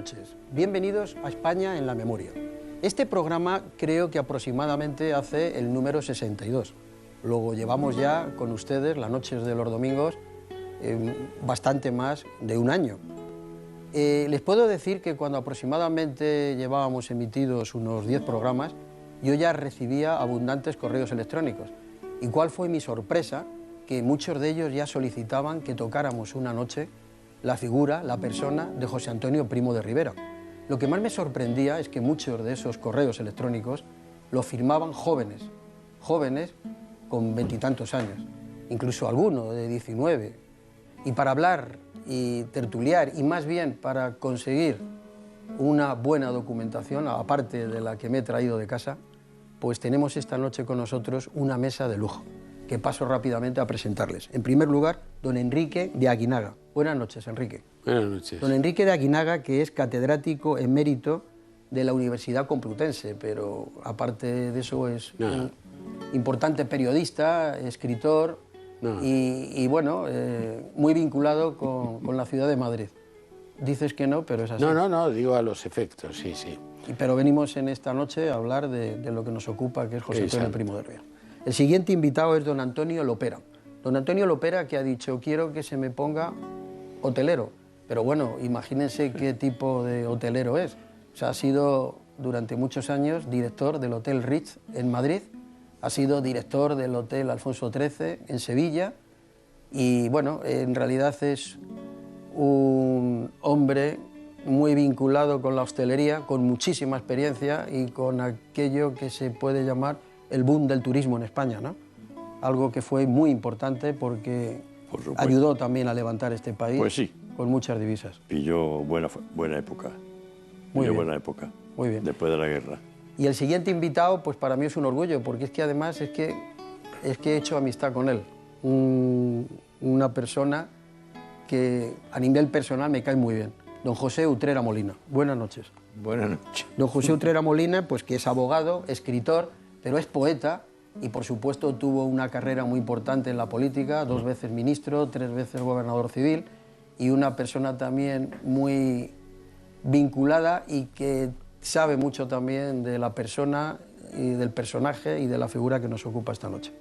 noches. Bienvenidos a España en la Memoria. Este programa creo que aproximadamente hace el número 62. Luego llevamos ya con ustedes las noches de los domingos bastante más de un año. Les puedo decir que cuando aproximadamente llevábamos emitidos unos 10 programas, yo ya recibía abundantes correos electrónicos. ¿Y cuál fue mi sorpresa? Que muchos de ellos ya solicitaban que tocáramos una noche la figura, la persona de José Antonio Primo de Rivera. Lo que más me sorprendía es que muchos de esos correos electrónicos lo firmaban jóvenes con 20 y tantos años, incluso alguno de 19. Y para hablar y tertuliar, y más bien para conseguir una buena documentación, aparte de la que me he traído de casa, pues tenemos esta noche con nosotros una mesa de lujo, que paso rápidamente a presentarles. En primer lugar, don Enrique de Aguinaga. Buenas noches, Enrique. Buenas noches. Don Enrique de Aguinaga, que es catedrático emérito de la Universidad Complutense, pero aparte de eso es un importante periodista, escritor y bueno, muy vinculado con la ciudad de Madrid. Dices que no, pero es así. No, digo a los efectos, sí. Pero venimos en esta noche a hablar de lo que nos ocupa, que es José Antonio Primo de Rivera. El siguiente invitado es don Antonio Lopera. Don Antonio Lopera, que ha dicho, quiero que se me ponga hotelero. Pero bueno, imagínense qué tipo de hotelero es. O sea, ha sido durante muchos años director del Hotel Ritz en Madrid, ha sido director del Hotel Alfonso XIII en Sevilla y bueno, en realidad es un hombre muy vinculado con la hostelería, con muchísima experiencia y con aquello que se puede llamar el boom del turismo en España, ¿no? Algo que fue muy importante porque ayudó también a levantar este país, pues sí, con muchas divisas. Pilló buena época. Buena época. Muy bien. Después de la guerra. Y el siguiente invitado, pues para mí es un orgullo, porque es que además es que he hecho amistad con él. Una persona que a nivel personal me cae muy bien. Don José Utrera Molina. Buenas noches. Buenas noches. Don José Utrera Molina, pues que es abogado, escritor, pero es poeta y por supuesto tuvo una carrera muy importante en la política, 2 veces ministro, 3 veces gobernador civil y una persona también muy vinculada y que sabe mucho también de la persona y del personaje y de la figura que nos ocupa esta noche.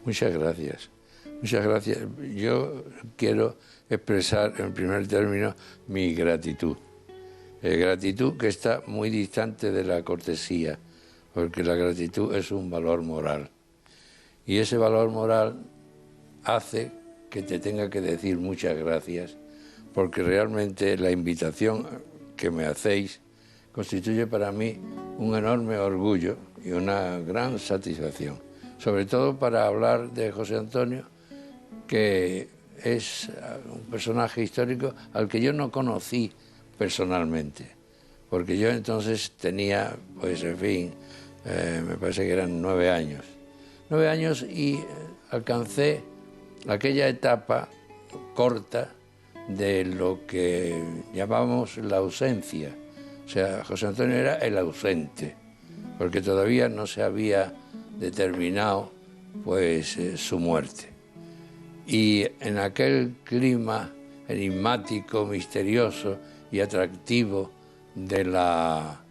Muchas gracias. Muchas gracias. Yo quiero expresar en primer término mi gratitud. Gratitud que está muy distante de la cortesía, porque la gratitud es un valor moral. Y ese valor moral hace que te tenga que decir muchas gracias, porque realmente la invitación que me hacéis constituye para mí un enorme orgullo y una gran satisfacción, sobre todo para hablar de José Antonio, que es un personaje histórico al que yo no conocí personalmente, porque yo entonces tenía, pues en fin, me parece que eran 9 años. 9 años y alcancé aquella etapa corta de lo que llamamos la ausencia. O sea, José Antonio era el ausente, porque todavía no se había determinado pues su muerte. Y en aquel clima enigmático, misterioso y atractivo de la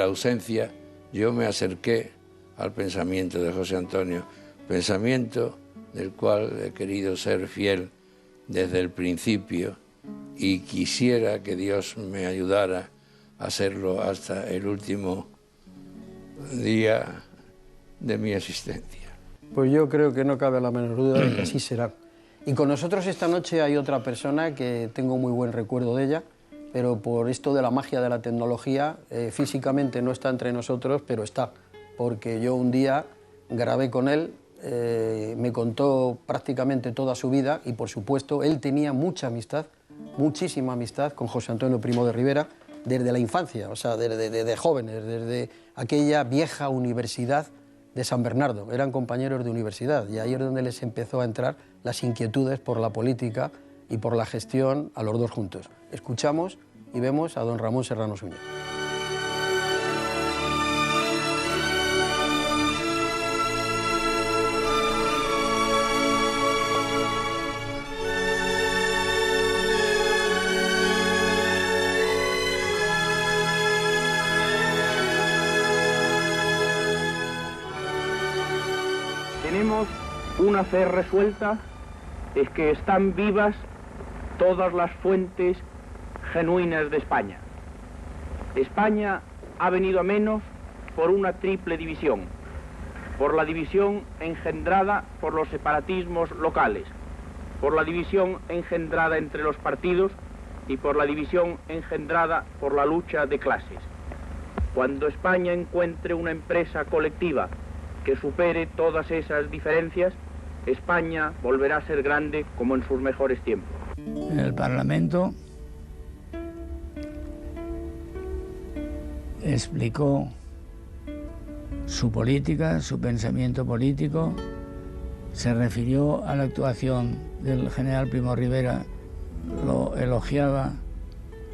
ausencia, yo me acerqué al pensamiento de José Antonio, pensamiento del cual he querido ser fiel desde el principio y quisiera que Dios me ayudara a hacerlo hasta el último día de mi existencia. Pues yo creo que no cabe la menor duda de que así será. Y con nosotros esta noche hay otra persona que tengo muy buen recuerdo de ella, pero por esto de la magia de la tecnología, físicamente no está entre nosotros, pero está, porque yo un día grabé con él, me contó prácticamente toda su vida y por supuesto él tenía mucha amistad, muchísima amistad con José Antonio Primo de Rivera desde la infancia, o sea, de jóvenes, desde aquella vieja universidad de San Bernardo, eran compañeros de universidad y ahí es donde les empezó a entrar las inquietudes por la política y por la gestión a los dos juntos. Escuchamos y vemos a don Ramón Serrano Suñer. Una fe resuelta es que están vivas todas las fuentes genuinas de España. España ha venido a menos por una triple división: por la división engendrada por los separatismos locales, por la división engendrada entre los partidos y por la división engendrada por la lucha de clases. Cuando España encuentre una empresa colectiva que supere todas esas diferencias, España volverá a ser grande como en sus mejores tiempos. En el Parlamento explicó su política, su pensamiento político, se refirió a la actuación del general Primo Rivera, lo elogiaba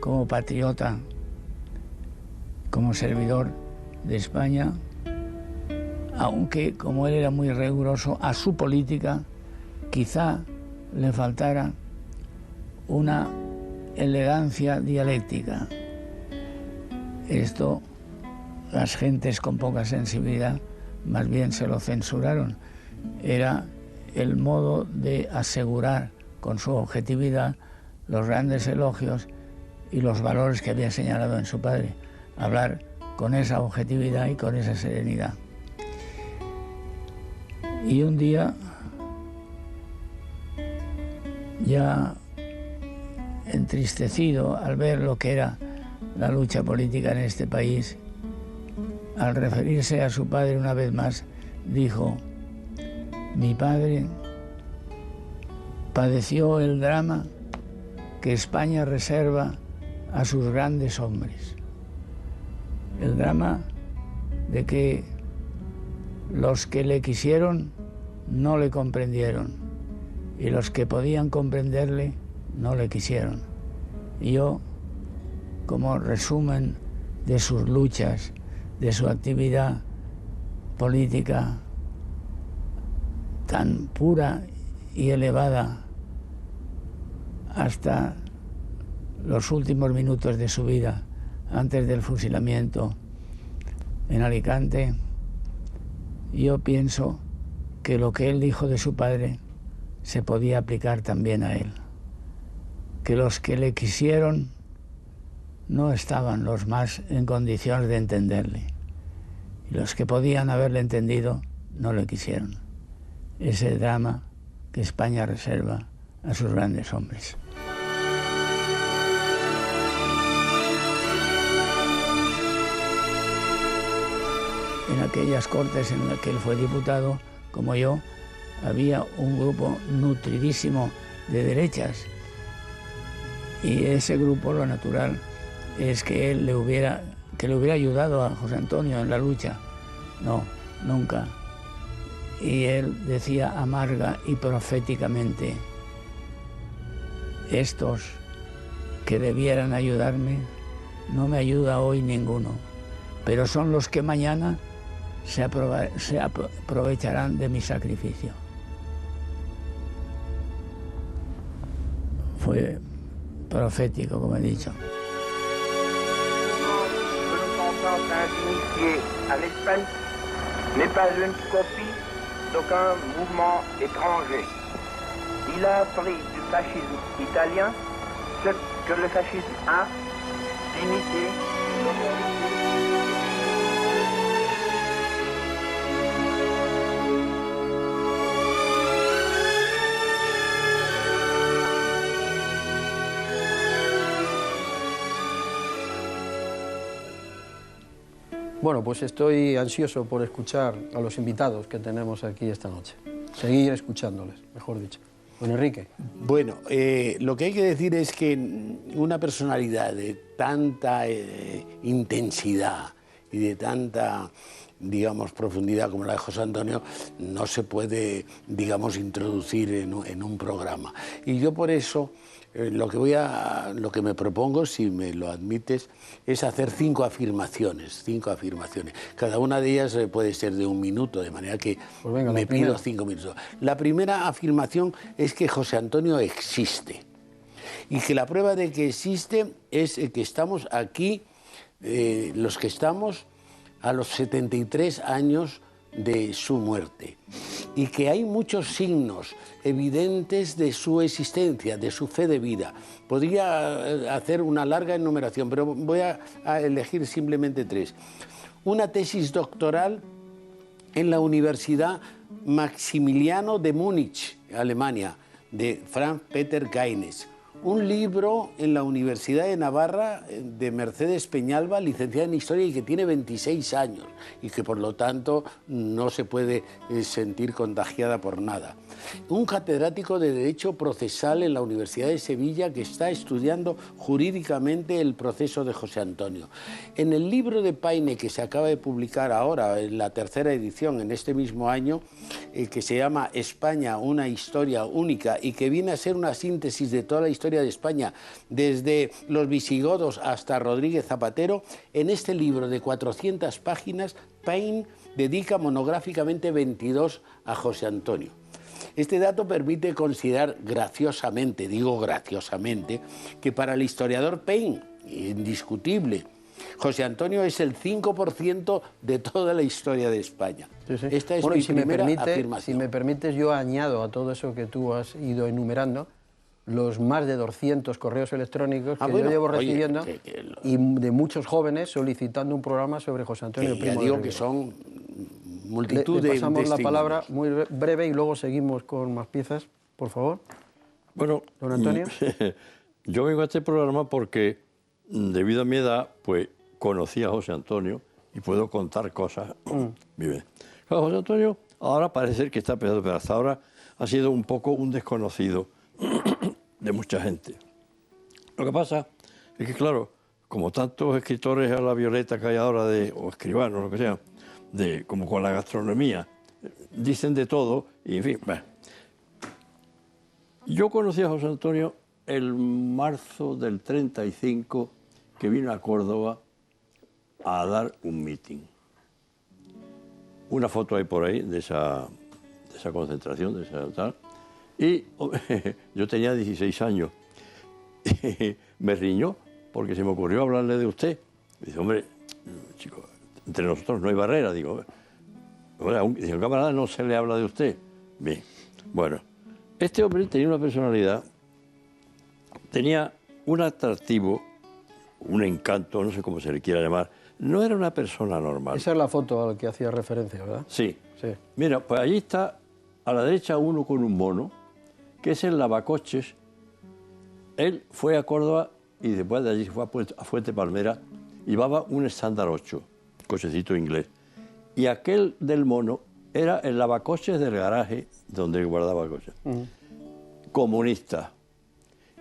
como patriota, como servidor de España, aunque como él era muy riguroso, a su política quizá le faltara una elegancia dialéctica. Esto las gentes con poca sensibilidad más bien se lo censuraron. Era el modo de asegurar con su objetividad los grandes elogios y los valores que había señalado en su padre. Hablar con esa objetividad y con esa serenidad. Y un día, ya entristecido al ver lo que era la lucha política en este país, al referirse a su padre una vez más, dijo: mi padre padeció el drama que España reserva a sus grandes hombres. El drama de que los que le quisieron no le comprendieron y los que podían comprenderle no le quisieron. Y yo, como resumen de sus luchas, de su actividad política tan pura y elevada hasta los últimos minutos de su vida, antes del fusilamiento en Alicante, yo pienso que lo que él dijo de su padre se podía aplicar también a él. Que los que le quisieron no estaban los más en condiciones de entenderle. Y los que podían haberle entendido no le quisieron. Ese drama que España reserva a sus grandes hombres. En aquellas Cortes en las que él fue diputado, como yo, había un grupo nutridísimo de derechas. Y ese grupo, lo natural, es que le hubiera ayudado a José Antonio en la lucha. No, nunca. Y él decía amarga y proféticamente: estos que debieran ayudarme, no me ayuda hoy ninguno, pero son los que mañana se aprovecharán de mi sacrificio. Fue profético, como he dicho. À l'Espagne n'est pas une copie d'aucun mouvement étranger. Il a appris du fascisme italien ce que le fascisme a, dignité, Bueno, pues estoy ansioso por escuchar a los invitados que tenemos aquí esta noche. Seguir escuchándoles, mejor dicho. Don Enrique. Bueno, lo que hay que decir es que una personalidad de tanta intensidad y de tanta, digamos, profundidad como la de José Antonio no se puede, digamos, introducir en un programa. Y yo por eso lo que me propongo, si me lo admites, es hacer 5 afirmaciones. Cada una de ellas puede ser de 1 minuto, de manera que pues venga, me pido 5 minutos. La primera afirmación es que José Antonio existe. Y que la prueba de que existe es que estamos aquí, los que estamos a los 73 años de su muerte. y que hay muchos signos evidentes de su existencia, de su fe de vida. Podría hacer una larga enumeración, pero voy a elegir simplemente 3. Una tesis doctoral en la Universidad Maximiliano de Múnich, Alemania, de Franz Peter Gaines. Un libro en la Universidad de Navarra de Mercedes Peñalba, licenciada en Historia y que tiene 26 años y que por lo tanto no se puede sentir contagiada por nada. Un catedrático de Derecho Procesal en la Universidad de Sevilla que está estudiando jurídicamente el proceso de José Antonio. En el libro de Paine que se acaba de publicar ahora, en la 3ª edición en este mismo año, que se llama España, una historia única y que viene a ser una síntesis de toda la historia de España, desde los visigodos hasta Rodríguez Zapatero, en este libro de 400 páginas, Paine dedica monográficamente 22 a José Antonio. Este dato permite considerar graciosamente, digo graciosamente, que para el historiador Paine, indiscutible, José Antonio es el 5% de toda la historia de España. Sí, sí. Esta es mi primera afirmación. Si me permites, yo añado a todo eso que tú has ido enumerando los más de 200 correos electrónicos que yo llevo recibiendo y de muchos jóvenes solicitando un programa sobre José Antonio Primo de Rivera. Digo que son multitud le pasamos de la palabra muy breve y luego seguimos con más piezas, por favor. Bueno, don Antonio. Yo vengo a este programa porque, debido a mi edad, pues conocí a José Antonio y puedo contar cosas. Vive. Claro, José Antonio ahora parece ser que está empezando, pero hasta ahora ha sido un poco un desconocido de mucha gente. Lo que pasa es que, claro, como tantos escritores a la violeta que hay ahora, o escribanos, lo que sea, como con la gastronomía, dicen de todo, y en fin, bueno. Yo conocí a José Antonio el marzo del 35, que vino a Córdoba a dar un meeting. Una foto hay por ahí de esa concentración, de esa tal. Y yo tenía 16 años. Y me riñó porque se me ocurrió hablarle de usted. Me dice, hombre, chico, entre nosotros no hay barrera. Digo, dice, el camarada no se le habla de usted. Bien, bueno, este hombre tenía una personalidad, tenía un atractivo, un encanto, no sé cómo se le quiera llamar. No era una persona normal. Esa es la foto a la que hacía referencia, ¿verdad? Sí. Sí. Mira, pues allí está a la derecha uno con un mono, que es el lavacoches. Él fue a Córdoba y después de allí fue a Fuente Palmera, llevaba un estándar 8, cochecito inglés. Y aquel del mono era el lavacoches del garaje donde guardaba coches. Comunista.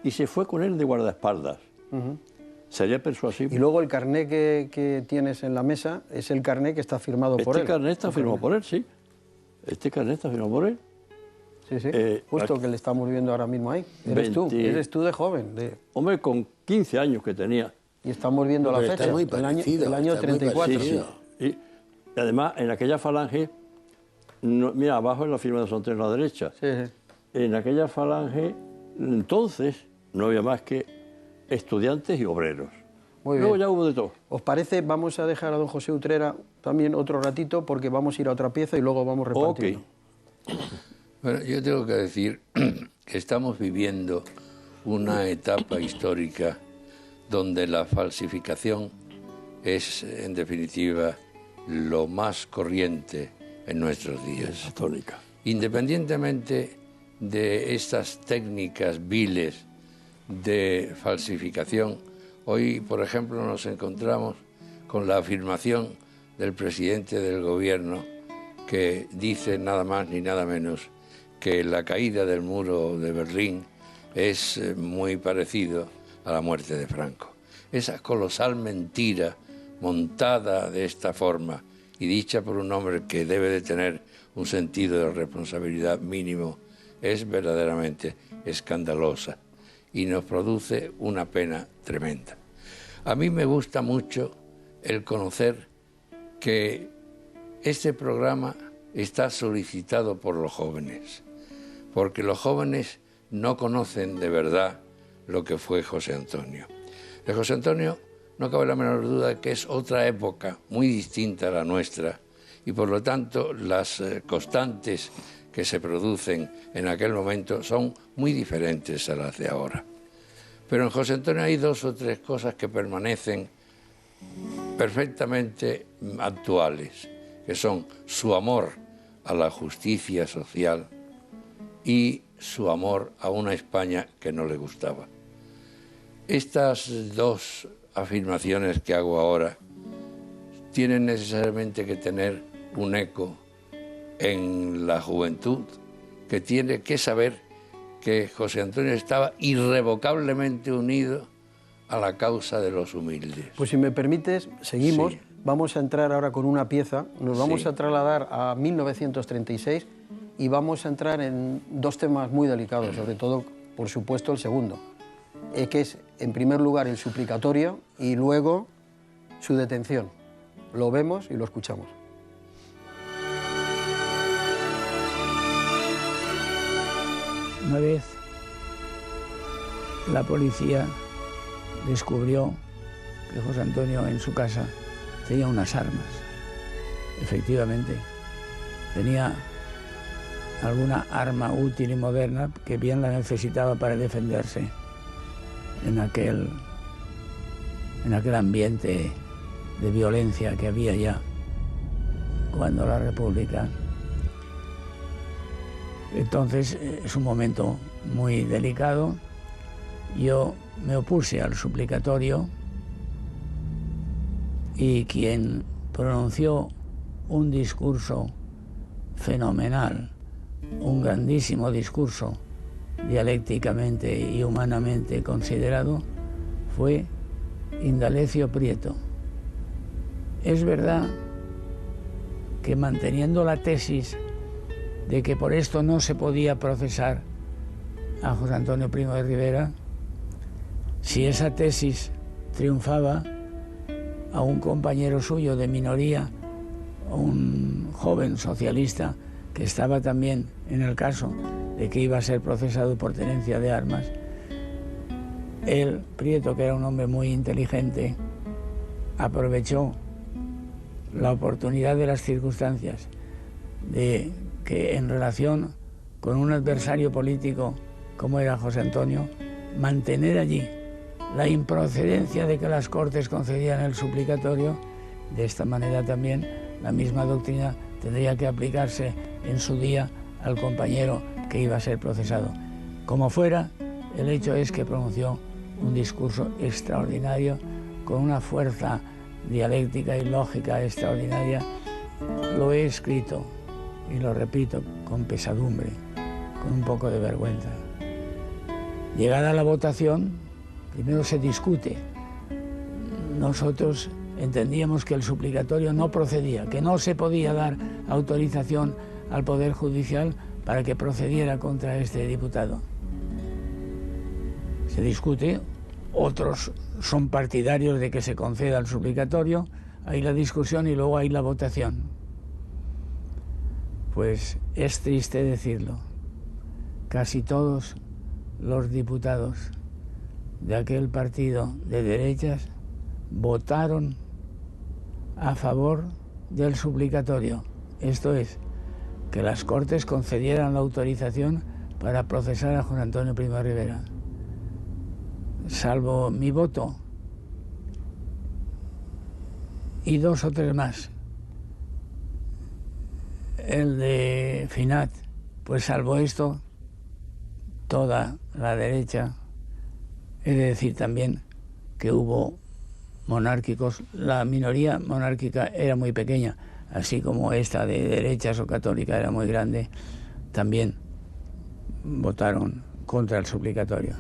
Y se fue con él de guardaespaldas. Sería persuasivo. Y luego el carné que tienes en la mesa es el carné que está firmado por él. Este carné está firmado por él, sí. Este carné está firmado por él. Sí, sí, justo aquí, que le estamos viendo ahora mismo ahí. Eres tú de joven. Hombre, con 15 años que tenía. Y estamos viendo la fecha, muy el año 34. Sí, sí. Y además, en aquella falange, mira, abajo es la firma de José Antonio a la derecha. Sí, sí. En aquella falange, entonces, no había más que estudiantes y obreros. Muy bien. Luego ya hubo de todo. ¿Os parece? Vamos a dejar a don José Utrera también otro ratito porque vamos a ir a otra pieza y luego vamos repartiendo. Ok. Bueno, yo tengo que decir que estamos viviendo una etapa histórica donde la falsificación es, en definitiva, lo más corriente en nuestros días. Tónica. Independientemente de estas técnicas viles de falsificación, hoy, por ejemplo, nos encontramos con la afirmación del presidente del gobierno que dice nada más ni nada menos que la caída del muro de Berlín es muy parecido a la muerte de Franco. Esa colosal mentira montada de esta forma y dicha por un hombre que debe de tener un sentido de responsabilidad mínimo es verdaderamente escandalosa y nos produce una pena tremenda. A mí me gusta mucho el conocer que este programa está solicitado por los jóvenes, porque los jóvenes no conocen de verdad lo que fue José Antonio. De José Antonio no cabe la menor duda de que es otra época muy distinta a la nuestra y por lo tanto las constantes que se producen en aquel momento son muy diferentes a las de ahora. Pero en José Antonio hay 2 o 3 cosas que permanecen perfectamente actuales, que son su amor a la justicia social y su amor a una España que no le gustaba. Estas 2 afirmaciones que hago ahora tienen necesariamente que tener un eco en la juventud, que tiene que saber que José Antonio estaba irrevocablemente unido a la causa de los humildes. Pues si me permites, seguimos. Sí. Vamos a entrar ahora con una pieza, nos vamos a trasladar a 1936 y vamos a entrar en 2 temas muy delicados, sobre todo, por supuesto, el segundo, que es, en primer lugar, el suplicatorio y luego su detención. Lo vemos y lo escuchamos. Una vez la policía descubrió que José Antonio en su casa tenía unas armas. Efectivamente, tenía alguna arma útil y moderna que bien la necesitaba para defenderse en aquel ambiente de violencia que había ya cuando la República. Entonces es un momento muy delicado. Yo me opuse al suplicatorio y quien pronunció un discurso fenomenal, un grandísimo discurso dialécticamente y humanamente considerado, fue Indalecio Prieto. Es verdad que manteniendo la tesis de que por esto no se podía procesar a José Antonio Primo de Rivera, si esa tesis triunfaba, a un compañero suyo de minoría, un joven socialista que estaba también en el caso de que iba a ser procesado por tenencia de armas, él, Prieto, que era un hombre muy inteligente, aprovechó la oportunidad de las circunstancias de que en relación con un adversario político como era José Antonio, mantener allí la improcedencia de que las Cortes concedían el suplicatorio. De esta manera también la misma doctrina tendría que aplicarse en su día al compañero que iba a ser procesado. Como fuera, el hecho es que pronunció un discurso extraordinario, con una fuerza dialéctica y lógica extraordinaria. Lo he escrito y lo repito con pesadumbre, con un poco de vergüenza. Llegada la votación, primero se discute. Nosotros entendíamos que el suplicatorio no procedía, que no se podía dar autorización al Poder Judicial para que procediera contra este diputado. Se discute, otros son partidarios de que se conceda el suplicatorio, hay la discusión y luego hay la votación. Pues es triste decirlo, casi todos los diputados de aquel partido de derechas votaron a favor del suplicatorio. Esto es, que las Cortes concedieran la autorización para procesar a Juan Antonio Primo de Rivera. Salvo mi voto y 2 o 3 más, el de Finat, pues salvo esto, toda la derecha. He de decir también que hubo monárquicos, la minoría monárquica era muy pequeña, así como esta de derechas o católica era muy grande, también votaron contra el suplicatorio.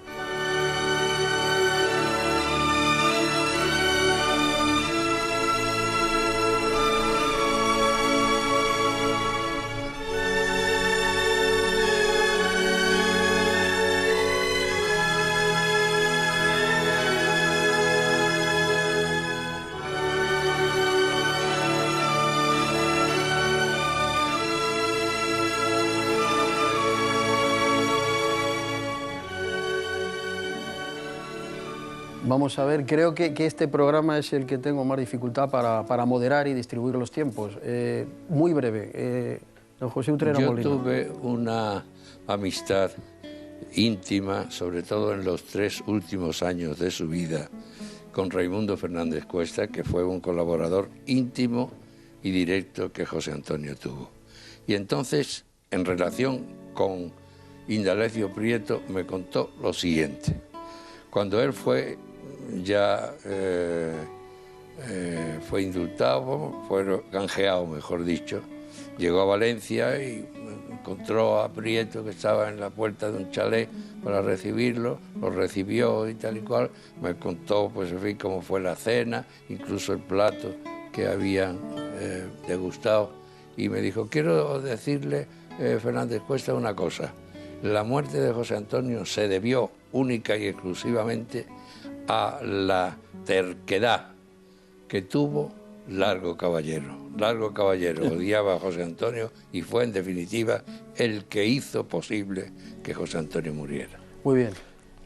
Vamos a ver, creo que este programa es el que tengo más dificultad para moderar y distribuir los tiempos. Muy breve, Don José Utrera Molina. Yo tuve una amistad íntima, sobre todo en los 3 últimos años de su vida, con Raimundo Fernández Cuesta, que fue un colaborador íntimo y directo que José Antonio tuvo. Y entonces, en relación con Indalecio Prieto, me contó lo siguiente. Cuando él fue ya fue indultado, fue canjeado, mejor dicho, llegó a Valencia y encontró a Prieto, que estaba en la puerta de un chalet para recibirlo, lo recibió y tal y cual, me contó, pues en fin, cómo fue la cena, incluso el plato que habían degustado, y me dijo, quiero decirle, Fernández Cuesta, una cosa, la muerte de José Antonio se debió única y exclusivamente a la terquedad que tuvo Largo Caballero. Largo Caballero odiaba a José Antonio y fue, en definitiva, el que hizo posible que José Antonio muriera. Muy bien.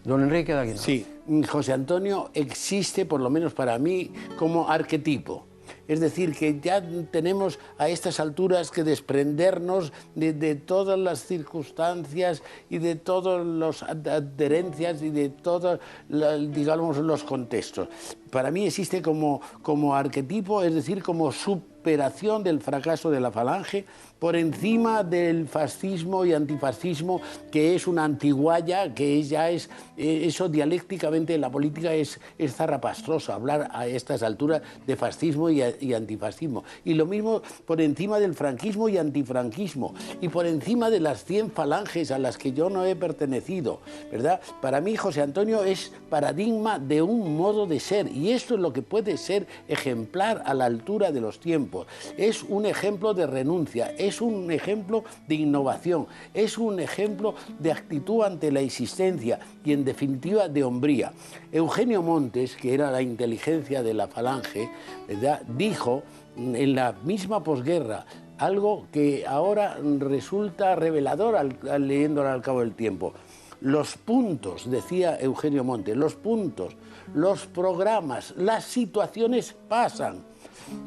Don Enrique de Aguilar. Sí, José Antonio existe, por lo menos para mí, como arquetipo. Es decir, que ya tenemos a estas alturas que desprendernos de todas las circunstancias y de todas las adherencias y de todos, digamos, los contextos. Para mí existe como arquetipo, es decir, como superación del fracaso de la Falange por encima del fascismo y antifascismo, que es una antigualla, que ya es, eso dialécticamente en la política es zarrapastroso, hablar a estas alturas de fascismo y antifascismo. Y lo mismo por encima del franquismo y antifranquismo, y por encima de las 100 falanges a las que yo no he pertenecido, ¿verdad? Para mí José Antonio es paradigma de un modo de ser, y esto es lo que puede ser ejemplar a la altura de los tiempos. Es un ejemplo de renuncia, es un ejemplo de innovación, es un ejemplo de actitud ante la existencia y, en definitiva, de hombría. Eugenio Montes, que era la inteligencia de la Falange, ¿verdad?, dijo en la misma posguerra algo que ahora resulta revelador leyéndolo al cabo del tiempo. Los puntos, decía Eugenio Montes, los puntos, los programas, las situaciones pasan.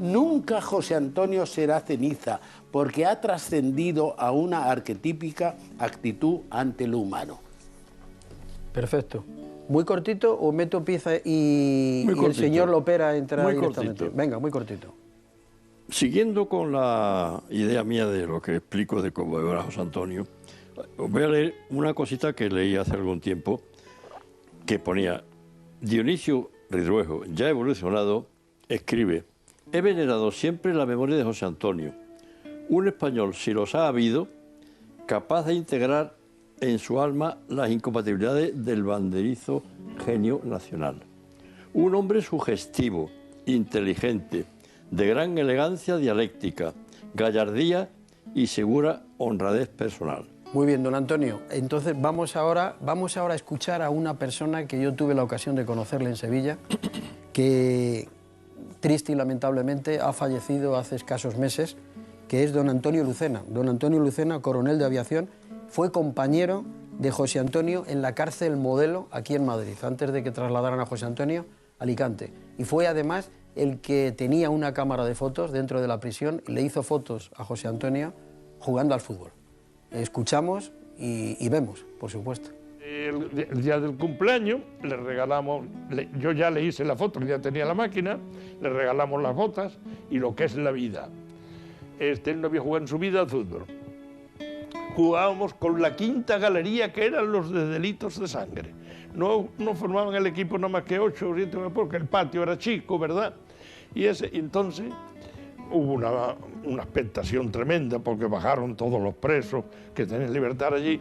Nunca José Antonio será ceniza, porque ha trascendido a una arquetípica actitud ante lo humano. Perfecto. ¿Muy cortito o meto pieza y el señor Lopera entra muy directamente? Cortito. Venga, muy cortito. Siguiendo con la idea mía de lo que explico de cómo era José Antonio, os voy a leer una cosita que leí hace algún tiempo, que ponía: Dionisio Ridruejo, ya evolucionado, escribe: he venerado siempre la memoria de José Antonio, un español, si los ha habido, capaz de integrar en su alma las incompatibilidades del banderizo genio nacional. Un hombre sugestivo, inteligente, de gran elegancia dialéctica, gallardía y segura honradez personal. Muy bien, don Antonio. Entonces vamos ahora a escuchar a una persona que yo tuve la ocasión de conocerle en Sevilla, que triste y lamentablemente ha fallecido hace escasos meses, que es don Antonio Lucena. Don Antonio Lucena, coronel de aviación, fue compañero de José Antonio en la cárcel Modelo, aquí en Madrid, antes de que trasladaran a José Antonio a Alicante. Y fue además el que tenía una cámara de fotos dentro de la prisión y le hizo fotos a José Antonio jugando al fútbol. Escuchamos y vemos, por supuesto. El día del cumpleaños le regalamos, yo ya le hice la foto, ya tenía la máquina, le regalamos las botas y lo que es la vida. Él no había jugado en su vida al fútbol. Jugábamos con la quinta galería, que eran los de delitos de sangre. No formaban el equipo nada más que 8 o 7, porque el patio era chico, ¿verdad? Y entonces hubo una expectación tremenda, porque bajaron todos los presos que tenían libertad allí.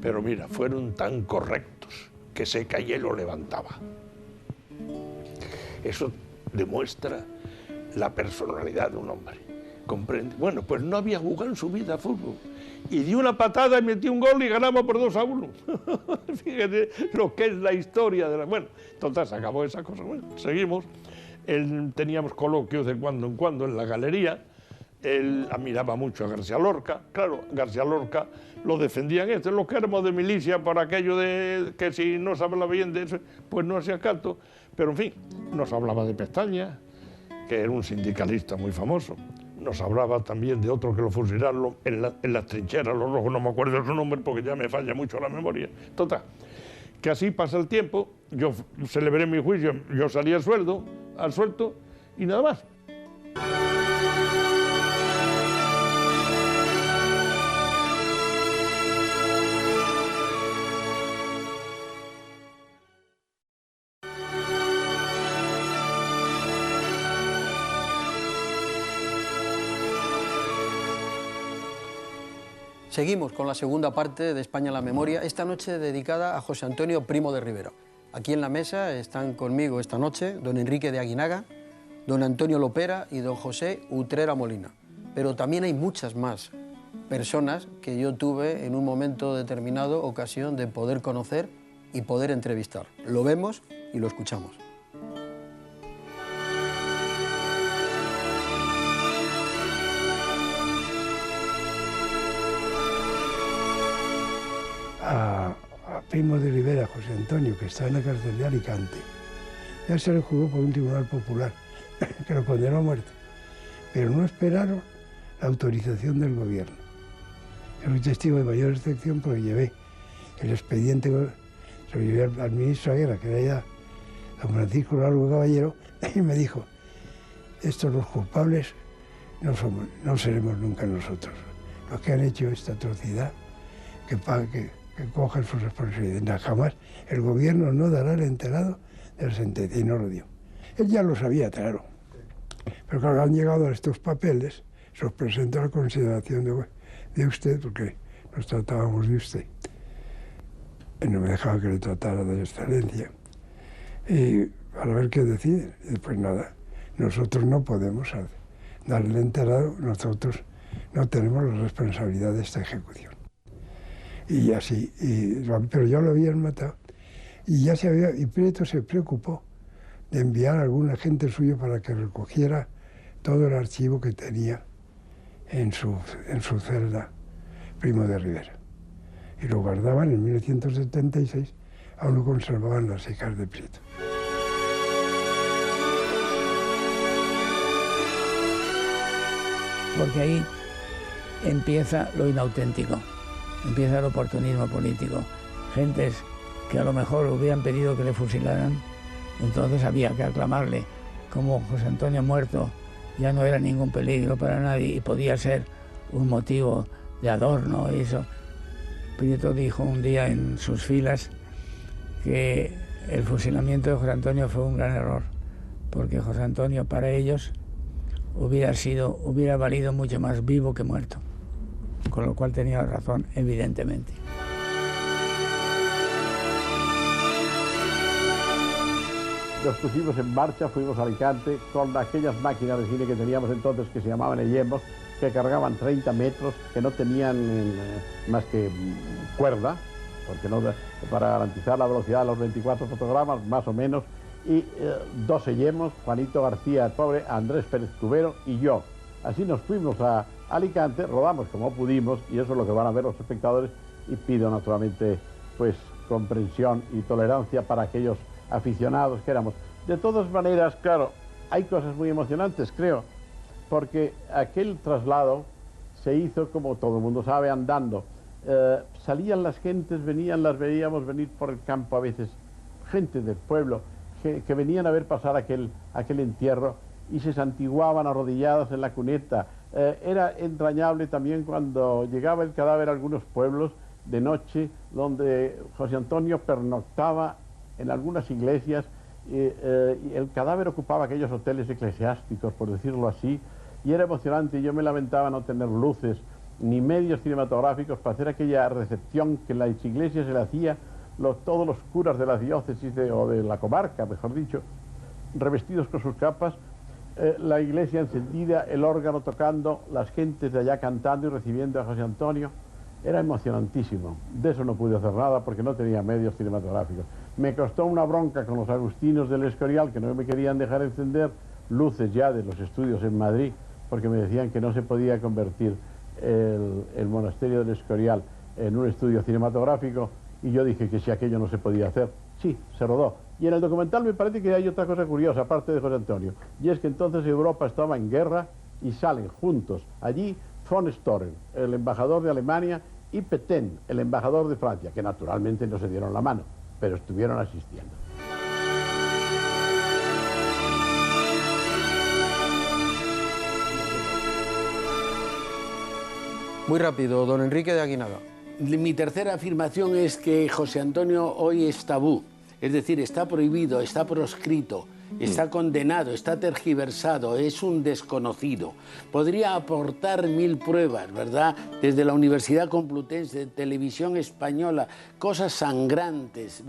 Pero mira, fueron tan correctos que se caía y lo levantaba. Eso demuestra la personalidad de un hombre. ¿Comprende? Bueno, pues no había jugado en su vida a fútbol. Y dio una patada y metió un gol y ganamos por 2-1. Fíjate lo que es la historia de la... Bueno, entonces se acabó esa cosa. Bueno, seguimos. Teníamos coloquios de cuando en cuando en la galería. Él admiraba mucho a García Lorca. Claro, García Lorca lo defendían los que éramos de milicia por aquello de que si no se hablaba bien de eso, pues no hacía caso. Pero en fin, nos hablaba de Pestaña, que era un sindicalista muy famoso. nos hablaba también de otro que lo fusilaron en las trincheras, los rojos, no me acuerdo su nombre porque ya me falla mucho la memoria. Total, que así pasa el tiempo, yo celebré mi juicio, yo salí al suelto y nada más. Seguimos con la segunda parte de España en la memoria, esta noche dedicada a José Antonio Primo de Rivera. Aquí en la mesa están conmigo esta noche don Enrique de Aguinaga, don Antonio Lopera y don José Utrera Molina. Pero también hay muchas más personas que yo tuve en un momento determinado ocasión de poder conocer y poder entrevistar. Lo vemos y lo escuchamos. A Primo de Rivera, José Antonio, que está en la cárcel de Alicante, ya se le juzgó por un tribunal popular, que lo condenó a muerte, pero no esperaron la autorización del gobierno. Yo soy testigo de mayor excepción porque llevé el expediente, se lo llevé al ministro Aguirre, que era ya don Francisco Largo Caballero, y me dijo, estos los culpables no seremos nunca nosotros. Los que han hecho esta atrocidad, que cojan su responsabilidad. Jamás el gobierno no dará el enterado de la sentencia, y no lo dio. Él ya lo sabía, claro. Pero claro, han llegado a estos papeles, se los presento a la consideración de usted, porque nos tratábamos de usted. Y no me dejaba que le tratara de excelencia. Y para ver qué deciden. Y pues nada, nosotros no podemos darle el enterado, nosotros no tenemos la responsabilidad de esta ejecución. Y así, pero ya lo habían matado. Y Prieto se preocupó de enviar a algún agente suyo para que recogiera todo el archivo que tenía en su celda Primo de Rivera. Y lo guardaban en 1976, aún lo conservaban las hijas de Prieto. Porque ahí empieza lo inauténtico. Empieza el oportunismo político. Gentes que a lo mejor hubieran pedido que le fusilaran, entonces había que aclamarle. Como José Antonio muerto ya no era ningún peligro para nadie y podía ser un motivo de adorno y eso. Prieto dijo un día en sus filas que el fusilamiento de José Antonio fue un gran error, porque José Antonio para ellos hubiera valido mucho más vivo que muerto. Con lo cual tenía razón, evidentemente. Nos pusimos en marcha, fuimos a Alicante con aquellas máquinas de cine que teníamos entonces que se llamaban Eyemos, que cargaban 30 metros, que no tenían más que cuerda, porque no, para garantizar la velocidad de los 24 fotogramas, más o menos, y 2 Eyemos, Juanito García, el pobre, Andrés Pérez Cubero y yo. Así nos fuimos a Alicante, rodamos como pudimos, y eso es lo que van a ver los espectadores, y pido naturalmente pues comprensión y tolerancia para aquellos aficionados que éramos. De todas maneras, claro, hay cosas muy emocionantes, creo, porque aquel traslado se hizo, como todo el mundo sabe, andando. Salían las gentes, las veíamos venir por el campo a veces, gente del pueblo, que venían a ver pasar aquel entierro y se santiguaban arrodilladas en la cuneta. Era entrañable también cuando llegaba el cadáver a algunos pueblos de noche, donde José Antonio pernoctaba en algunas iglesias, y el cadáver ocupaba aquellos hoteles eclesiásticos, por decirlo así, y era emocionante, y yo me lamentaba no tener luces ni medios cinematográficos para hacer aquella recepción que en las iglesias se le hacía, todos los curas de la diócesis o de la comarca, mejor dicho, revestidos con sus capas, la iglesia encendida, el órgano tocando, las gentes de allá cantando y recibiendo a José Antonio. Era emocionantísimo. De eso no pude hacer nada porque no tenía medios cinematográficos. Me costó una bronca con los agustinos del Escorial, que no me querían dejar encender luces ya de los estudios en Madrid, porque me decían que no se podía convertir el monasterio del Escorial en un estudio cinematográfico, y yo dije que si aquello no se podía hacer, sí, se rodó. Y en el documental me parece que hay otra cosa curiosa, aparte de José Antonio, y es que entonces Europa estaba en guerra y salen juntos allí von Storen, el embajador de Alemania, y Pétain, el embajador de Francia, que naturalmente no se dieron la mano, pero estuvieron asistiendo. Muy rápido, don Enrique de Aguinaga. Mi tercera afirmación es que José Antonio hoy es tabú, es decir, está prohibido, está proscrito, está condenado, está tergiversado, es un desconocido. Podría aportar 1000 pruebas, ¿verdad? Desde la Universidad Complutense, Televisión Española, cosas sangrantes.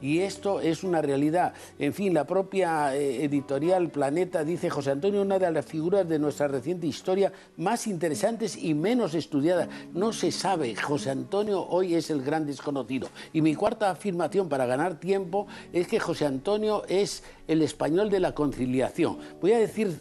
Y esto es una realidad. En fin, la propia editorial Planeta dice: José Antonio, una de las figuras de nuestra reciente historia más interesantes y menos estudiadas. No se sabe, José Antonio hoy es el gran desconocido. Y mi cuarta afirmación, para ganar tiempo, es que José Antonio es el español de la conciliación. Voy a decir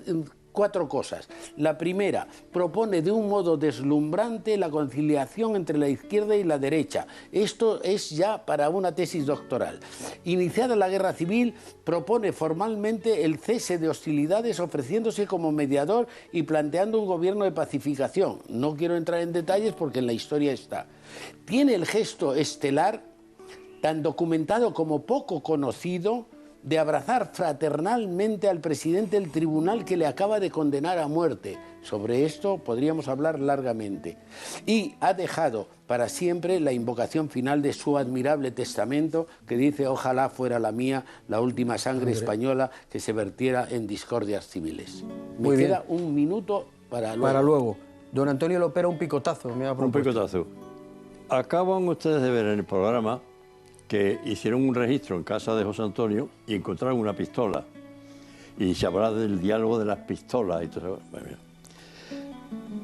4 cosas. La primera, propone de un modo deslumbrante la conciliación entre la izquierda y la derecha. Esto es ya para una tesis doctoral. Iniciada la guerra civil, propone formalmente el cese de hostilidades, ofreciéndose como mediador y planteando un gobierno de pacificación. No quiero entrar en detalles porque en la historia está. Tiene el gesto estelar, tan documentado como poco conocido, de abrazar fraternalmente al presidente del tribunal que le acaba de condenar a muerte. Sobre esto podríamos hablar largamente. Y ha dejado para siempre la invocación final de su admirable testamento, que dice: ojalá fuera la mía la última sangre española que se vertiera en discordias civiles. Me queda un minuto para luego. Para luego. Don Antonio Lopera, un picotazo me ha propuesto. Un picotazo. Acaban ustedes de ver en el programa que hicieron un registro en casa de José Antonio y encontraron una pistola. Y se habla del diálogo de las pistolas y todo eso. Bueno,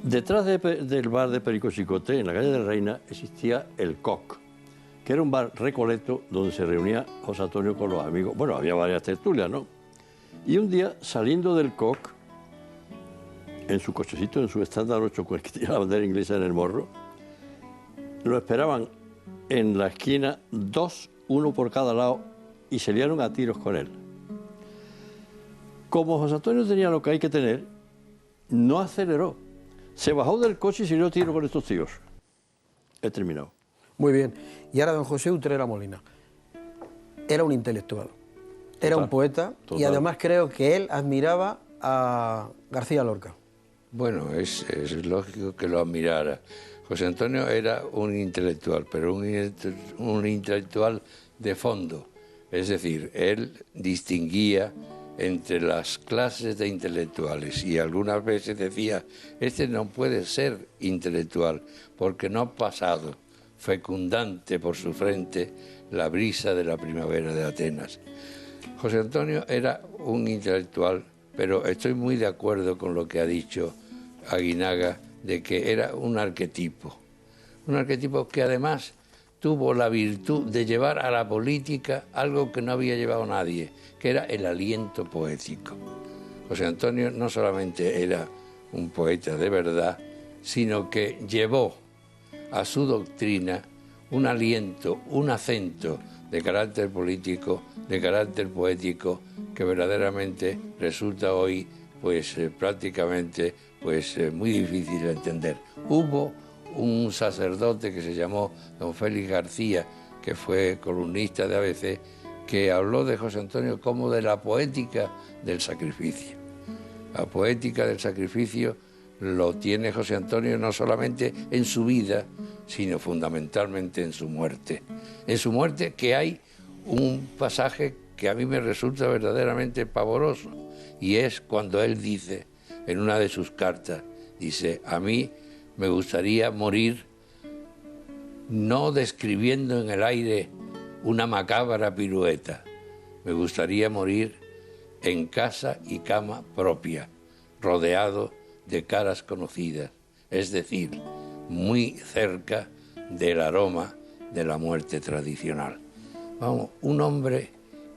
detrás del bar de Perico Chicote, en la calle de la Reina, existía el Coq, que era un bar recoleto donde se reunía José Antonio con los amigos. Bueno, había varias tertulias, ¿no? Y un día, saliendo del Coq, en su cochecito, en su estándar 8, que tenía la bandera inglesa en el morro, lo esperaban en la esquina 2, uno por cada lado, y se liaron a tiros con él. Como José Antonio tenía lo que hay que tener, no aceleró. Se bajó del coche y se dio tiro con estos tíos. He terminado. Muy bien. Y ahora don José Utrera Molina. Era un intelectual, era un poeta, y además creo que él admiraba a García Lorca. Bueno, es lógico que lo admirara. José Antonio era un intelectual, pero un intelectual de fondo. Es decir, él distinguía entre las clases de intelectuales y algunas veces decía: este no puede ser intelectual porque no ha pasado fecundante por su frente la brisa de la primavera de Atenas. José Antonio era un intelectual, pero estoy muy de acuerdo con lo que ha dicho Aguinaga, de que era un arquetipo que además tuvo la virtud de llevar a la política algo que no había llevado nadie, que era el aliento poético. José Antonio no solamente era un poeta de verdad, sino que llevó a su doctrina un aliento, un acento de carácter político, de carácter poético, que verdaderamente resulta hoy prácticamente muy difícil de entender. Hubo un sacerdote que se llamó don Félix García, que fue columnista de ABC, que habló de José Antonio como de la poética del sacrificio. La poética del sacrificio lo tiene José Antonio no solamente en su vida, sino fundamentalmente en su muerte. En su muerte, que hay un pasaje que a mí me resulta verdaderamente pavoroso, y es cuando él dice, en una de sus cartas, dice: a mí me gustaría morir no describiendo en el aire una macabra pirueta, me gustaría morir en casa y cama propia, rodeado de caras conocidas, es decir, muy cerca del aroma de la muerte tradicional. Vamos, un hombre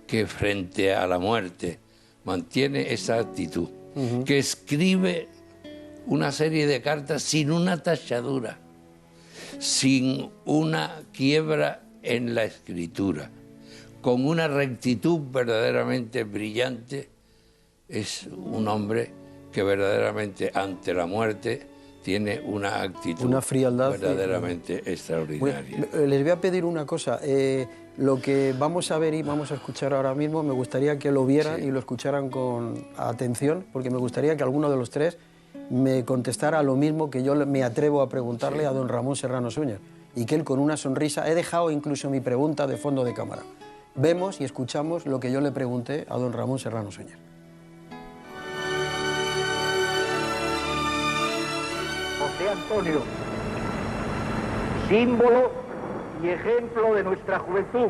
que frente a la muerte mantiene esa actitud, que escribe una serie de cartas sin una tachadura, sin una quiebra en la escritura, con una rectitud verdaderamente brillante. Es un hombre que verdaderamente ante la muerte tiene una actitud, una frialdad verdaderamente extraordinaria. Bueno, les voy a pedir una cosa. Lo que vamos a ver y vamos a escuchar ahora mismo, me gustaría que lo vieran y lo escucharan con atención, porque me gustaría que alguno de los tres me contestara lo mismo que yo me atrevo a preguntarle a don Ramón Serrano Suñer, y que él con una sonrisa, he dejado incluso mi pregunta de fondo de cámara. Vemos y escuchamos lo que yo le pregunté a don Ramón Serrano Suñer. José Antonio, símbolo y ejemplo de nuestra juventud,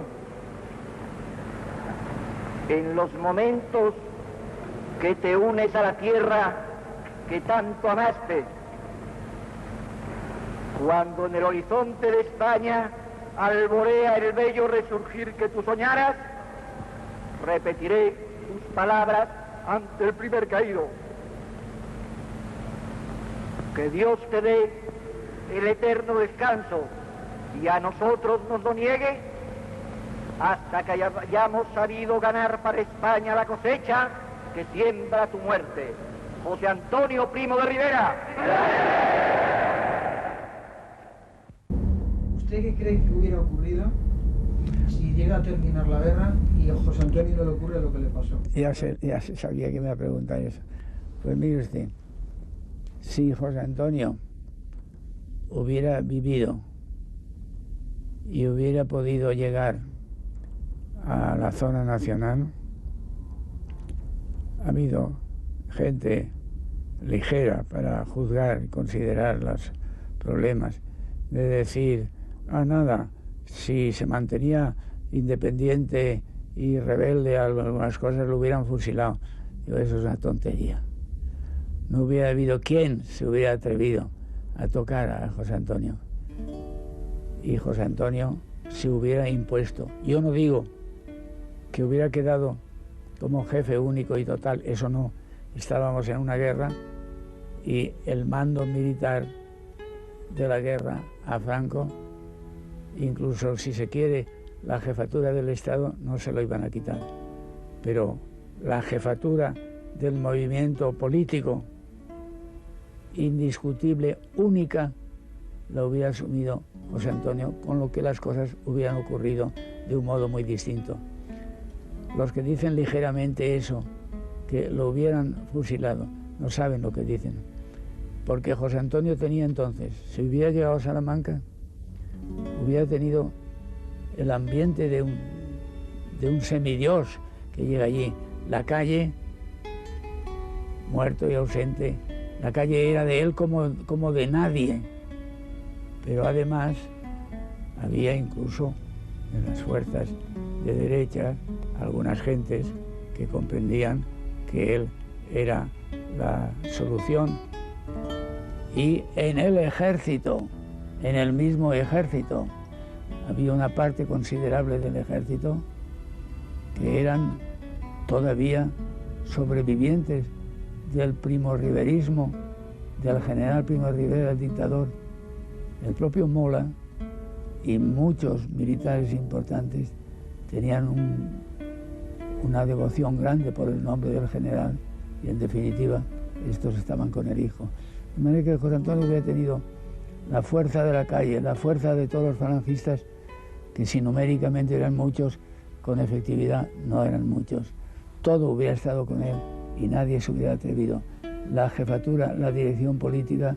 en los momentos que te unes a la tierra que tanto amaste, cuando en el horizonte de España alborea el bello resurgir que tú soñaras, repetiré tus palabras ante el primer caído. Que Dios te dé el eterno descanso y a nosotros nos lo niegue hasta que hayamos sabido ganar para España la cosecha que siembra tu muerte. José Antonio Primo de Rivera. ¿Usted qué cree que hubiera ocurrido si llega a terminar la guerra y a José Antonio no le ocurre lo que le pasó? Ya se sabía que me iba a preguntar eso. Pues mire usted, si José Antonio hubiera vivido y hubiera podido llegar a la zona nacional, ha habido gente ligera para juzgar y considerar los problemas, de decir, nada, si se mantenía independiente y rebelde a algunas cosas lo hubieran fusilado. Digo, eso es una tontería. No hubiera habido quien se hubiera atrevido a tocar a José Antonio. Y José Antonio se hubiera impuesto. Yo no digo que hubiera quedado como jefe único y total, eso no. Estábamos en una guerra y el mando militar de la guerra a Franco, incluso si se quiere, la jefatura del Estado no se lo iban a quitar. Pero la jefatura del movimiento político indiscutible, única, la hubiera asumido José Antonio, con lo que las cosas hubieran ocurrido de un modo muy distinto. Los que dicen ligeramente eso, que lo hubieran fusilado, no saben lo que dicen. Porque José Antonio tenía entonces, si hubiera llegado a Salamanca, hubiera tenido el ambiente de un semidios que llega allí. La calle, muerto y ausente, la calle era de él como de nadie. Pero además había incluso en las fuerzas de derecha algunas gentes que comprendían que él era la solución. Y en el ejército, en el mismo ejército, había una parte considerable del ejército que eran todavía sobrevivientes del primorriverismo, del general Primo de Rivera, el dictador. El propio Mola y muchos militares importantes tenían una devoción grande por el nombre del general y, en definitiva, estos estaban con el hijo. De manera que José Antonio hubiera tenido la fuerza de la calle, la fuerza de todos los falangistas, que si numéricamente eran muchos, con efectividad no eran muchos. Todo hubiera estado con él y nadie se hubiera atrevido. La jefatura, la dirección política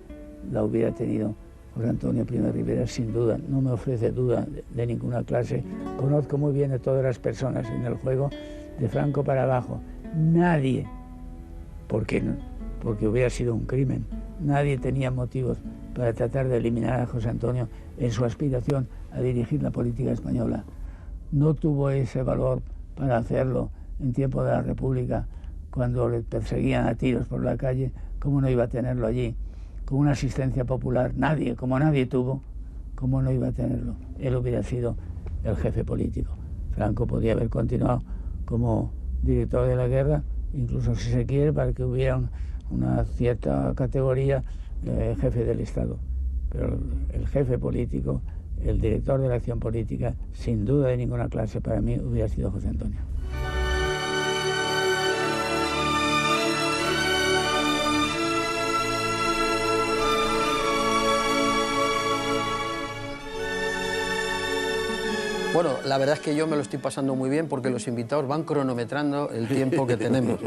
la hubiera tenido José Antonio Primo de Rivera, sin duda. No me ofrece duda de ninguna clase. Conozco muy bien a todas las personas en el juego, de Franco para abajo. Nadie, porque hubiera sido un crimen, nadie tenía motivos para tratar de eliminar a José Antonio en su aspiración a dirigir la política española. No tuvo ese valor para hacerlo en tiempo de la República, cuando le perseguían a tiros por la calle. ¿Cómo no iba a tenerlo allí? Con una asistencia popular, nadie, como nadie tuvo, ¿cómo no iba a tenerlo? Él hubiera sido el jefe político. Franco podía haber continuado como director de la guerra, incluso si se quiere, para que hubiera una cierta categoría jefe del Estado. Pero el jefe político, el director de la acción política, sin duda de ninguna clase, para mí hubiera sido José Antonio. Bueno, la verdad es que yo me lo estoy pasando muy bien porque los invitados van cronometrando el tiempo que tenemos.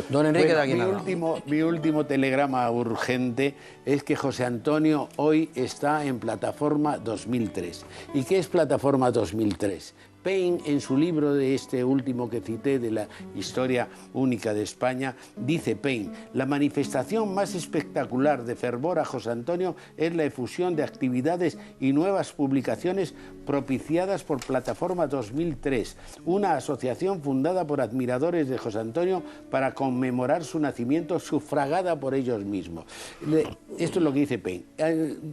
Don Enrique de Aguinaga. Mi último telegrama urgente es que José Antonio hoy está en Plataforma 2003. ¿Y qué es Plataforma 2003? Paine, en su libro de este último que cité, de la historia única de España, dice Paine: la manifestación más espectacular de fervor a José Antonio es la efusión de actividades y nuevas publicaciones propiciadas por Plataforma 2003, una asociación fundada por admiradores de José Antonio para conmemorar su nacimiento, sufragada por ellos mismos. Esto es lo que dice Paine.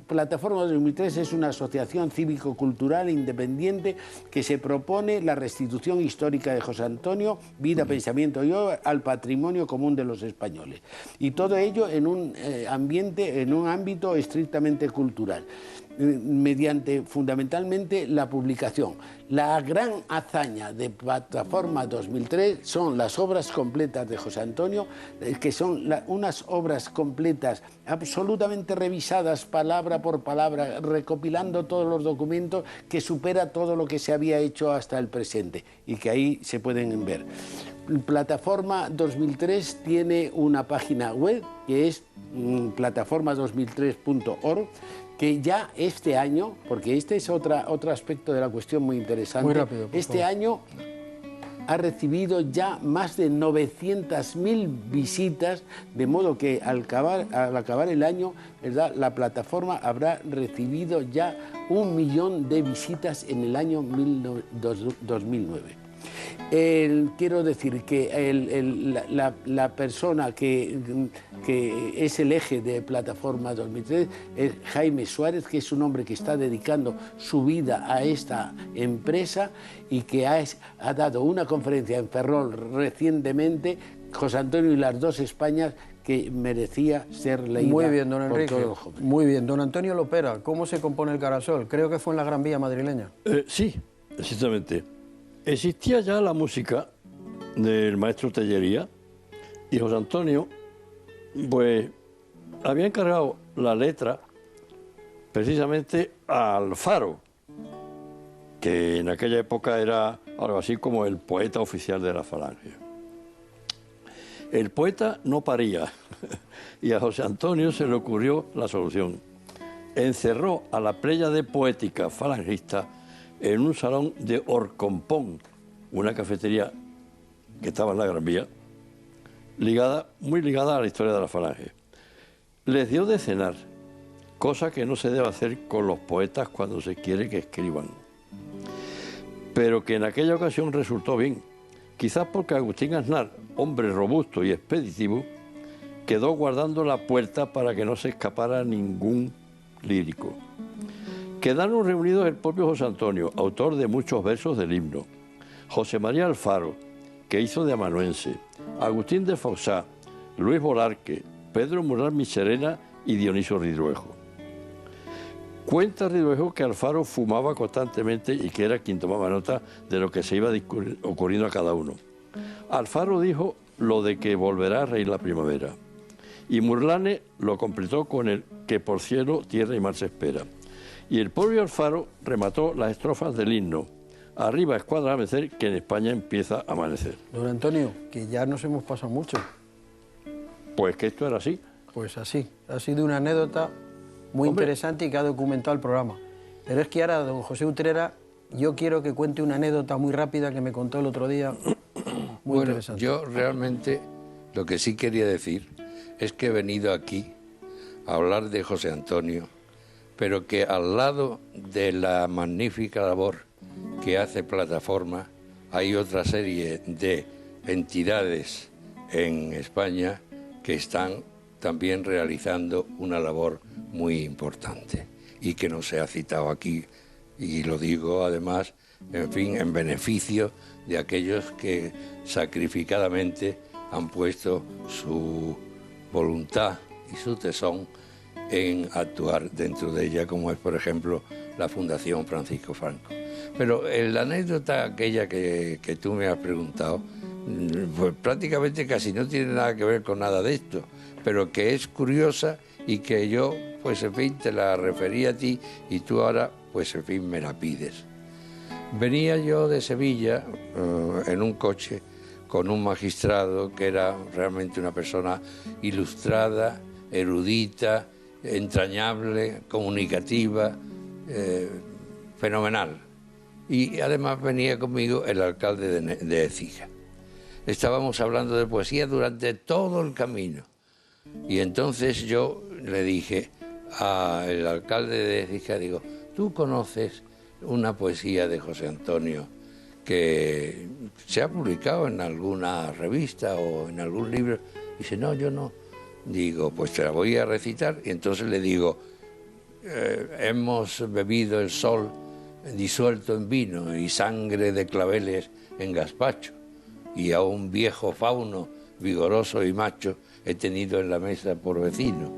Plataforma 2003 es una asociación cívico-cultural independiente que se propone la restitución histórica de José Antonio, vida, pensamiento y obra, al patrimonio común de los españoles. Y todo ello en un ámbito estrictamente cultural, mediante fundamentalmente la publicación. La gran hazaña de Plataforma 2003 son las obras completas de José Antonio, que son unas obras completas absolutamente revisadas palabra por palabra, recopilando todos los documentos, que supera todo lo que se había hecho hasta el presente y que ahí se pueden ver. Plataforma 2003 tiene una página web que es plataforma2003.org, que ya este año, porque este es otro aspecto de la cuestión muy interesante, muy rápido, este año ha recibido ya más de 900.000 visitas, de modo que al acabar el año, ¿verdad?, la plataforma habrá recibido ya 1 millón de visitas en el año 2009. Quiero decir que la persona que es el eje de Plataforma 2003 es Jaime Suárez, que es un hombre que está dedicando su vida a esta empresa y que ha dado una conferencia en Ferrol recientemente, José Antonio y las dos Españas, que merecía ser leída. Muy bien, don Enrique. Por todos los jóvenes. Muy bien. Don Antonio Lopera, ¿cómo se compone el Carasol? Creo que fue en la Gran Vía madrileña. Sí, exactamente. Existía ya la música del maestro Tellería y José Antonio, pues, había encargado la letra precisamente a Alfaro, que en aquella época era algo así como el poeta oficial de la Falange. El poeta no paría y a José Antonio se le ocurrió la solución. Encerró a la pléyade poética falangista en un salón de Orcompón, una cafetería que estaba en la Gran Vía, muy ligada a la historia de la Falange. Les dio de cenar, cosa que no se debe hacer con los poetas cuando se quiere que escriban. Pero que en aquella ocasión resultó bien, quizás porque Agustín Aznar, hombre robusto y expeditivo, quedó guardando la puerta para que no se escapara ningún lírico. Quedaron reunidos el propio José Antonio, autor de muchos versos del himno, José María Alfaro, que hizo de amanuense, Agustín de Fossá, Luis Bolarque, Pedro Mural Miserena y Dionisio Ridruejo. Cuenta Ridruejo que Alfaro fumaba constantemente y que era quien tomaba nota de lo que se iba ocurriendo a cada uno. Alfaro dijo lo de que volverá a reír la primavera, y Murlane lo completó con el que por cielo, tierra y mar se espera. Y el propio Alfaro remató las estrofas del himno: arriba escuadra amanecer, que en España empieza a amanecer. Don Antonio, que ya nos hemos pasado mucho. Pues que esto era así. Pues así, ha sido una anécdota muy interesante y que ha documentado el programa. Pero es que ahora, don José Utrera, yo quiero que cuente una anécdota muy rápida que me contó el otro día, muy interesante. Yo realmente lo que sí quería decir es que he venido aquí a hablar de José Antonio, pero que al lado de la magnífica labor que hace Plataforma, hay otra serie de entidades en España que están también realizando una labor muy importante y que no se ha citado aquí, y lo digo además, en fin, en beneficio de aquellos que sacrificadamente han puesto su voluntad y su tesón en actuar dentro de ella, como es, por ejemplo, la Fundación Francisco Franco. Pero la anécdota aquella que tú me has preguntado, pues prácticamente casi no tiene nada que ver con nada de esto, pero que es curiosa y que yo, pues en fin, te la referí a ti y tú ahora, pues en fin, me la pides. Venía yo de Sevilla en un coche con un magistrado que era realmente una persona ilustrada, erudita, entrañable, comunicativa, fenomenal. Y además venía conmigo el alcalde de Écija. Estábamos hablando de poesía durante todo el camino. Y entonces yo le dije al alcalde de Écija, digo, ¿tú conoces una poesía de José Antonio que se ha publicado en alguna revista o en algún libro? Dice, no, yo no. Digo, pues te la voy a recitar. Y entonces le digo, hemos bebido el sol disuelto en vino y sangre de claveles en gazpacho, y a un viejo fauno vigoroso y macho he tenido en la mesa por vecino.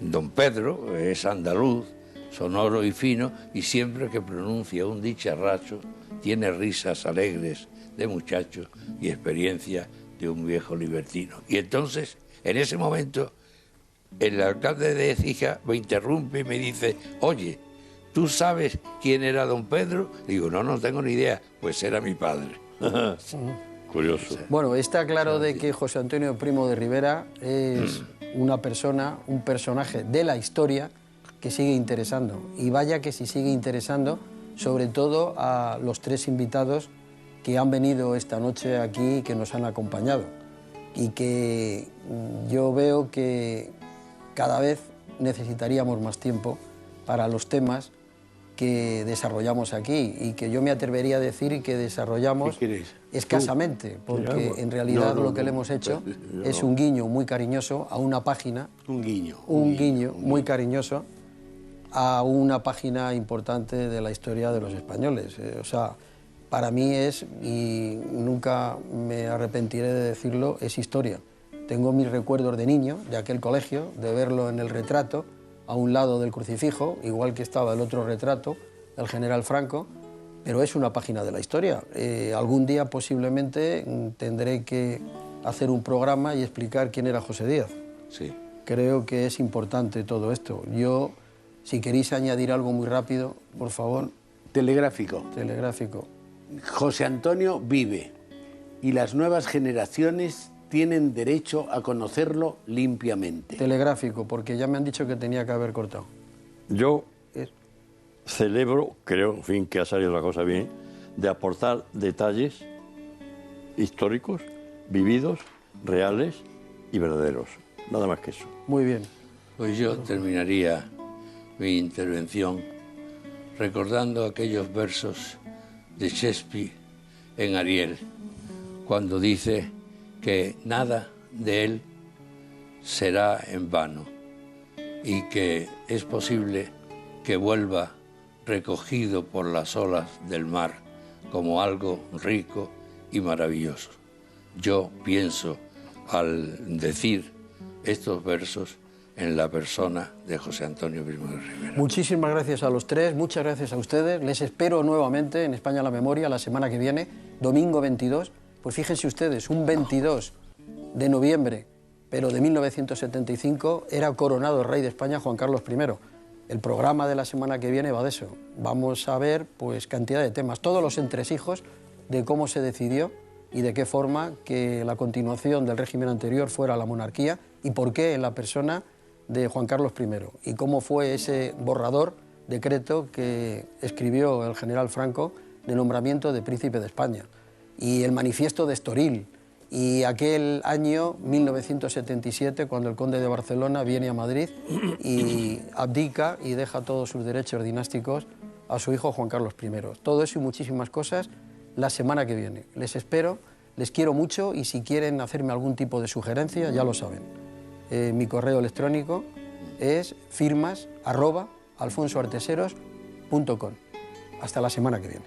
Don Pedro es andaluz, sonoro y fino, y siempre que pronuncia un dicharracho tiene risas alegres de muchacho y experiencia de un viejo libertino. Y entonces, en ese momento, el alcalde de Écija me interrumpe y me dice, oye, ¿tú sabes quién era don Pedro? Digo, no tengo ni idea, pues era mi padre. Curioso. Bueno, está claro de que José Antonio Primo de Rivera es una persona, un personaje de la historia que sigue interesando. Y vaya que si sigue interesando, sobre todo a los tres invitados que han venido esta noche aquí y que nos han acompañado. Y que yo veo que cada vez necesitaríamos más tiempo para los temas que desarrollamos aquí y que yo me atrevería a decir que desarrollamos escasamente, porque en realidad lo que le hemos hecho es un guiño muy cariñoso a una página, un guiño muy cariñoso a una página importante de la historia de los españoles. O sea, para mí es, y nunca me arrepentiré de decirlo, es historia. Tengo mis recuerdos de niño, de aquel colegio, de verlo en el retrato, a un lado del crucifijo, igual que estaba el otro retrato, el general Franco, pero es una página de la historia. Algún día posiblemente tendré que hacer un programa y explicar quién era José Díaz. Sí. Creo que es importante todo esto. Yo, si queréis añadir algo muy rápido, por favor. Telegráfico. Telegráfico. José Antonio vive y las nuevas generaciones tienen derecho a conocerlo limpiamente. Telegráfico, porque ya me han dicho que tenía que haber cortado. Yo celebro, creo, en fin, que ha salido la cosa bien, de aportar detalles históricos, vividos, reales y verdaderos. Nada más que eso. Muy bien. Pues yo terminaría mi intervención recordando aquellos versos de Shakespeare en Ariel, cuando dice que nada de él será en vano y que es posible que vuelva recogido por las olas del mar como algo rico y maravilloso. Yo pienso, al decir estos versos, en la persona de José Antonio Primo de Rivera. Muchísimas gracias a los tres, muchas gracias a ustedes. Les espero nuevamente en España la Memoria la semana que viene, domingo 22. Pues fíjense ustedes, un 22 de noviembre, pero de 1975, era coronado rey de España Juan Carlos I. El programa de la semana que viene va de eso. Vamos a ver pues cantidad de temas, todos los entresijos de cómo se decidió y de qué forma que la continuación del régimen anterior fuera la monarquía y por qué en la persona de Juan Carlos I y cómo fue ese borrador, decreto que escribió el general Franco de nombramiento de príncipe de España, y el manifiesto de Estoril, y aquel año 1977 cuando el conde de Barcelona viene a Madrid y abdica y deja todos sus derechos dinásticos a su hijo Juan Carlos I. Todo eso y muchísimas cosas la semana que viene. Les espero, les quiero mucho y si quieren hacerme algún tipo de sugerencia ya lo saben. Mi correo electrónico es firmas@alfonsoarteseros.com. Hasta la semana que viene.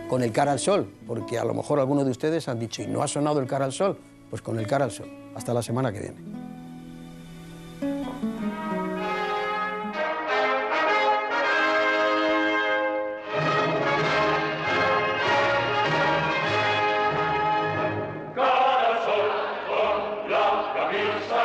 Con el cara al sol, porque a lo mejor algunos de ustedes han dicho, ¿y no ha sonado el cara al sol? Pues con el cara al sol. Hasta la semana que viene. Cara al sol, con la camisa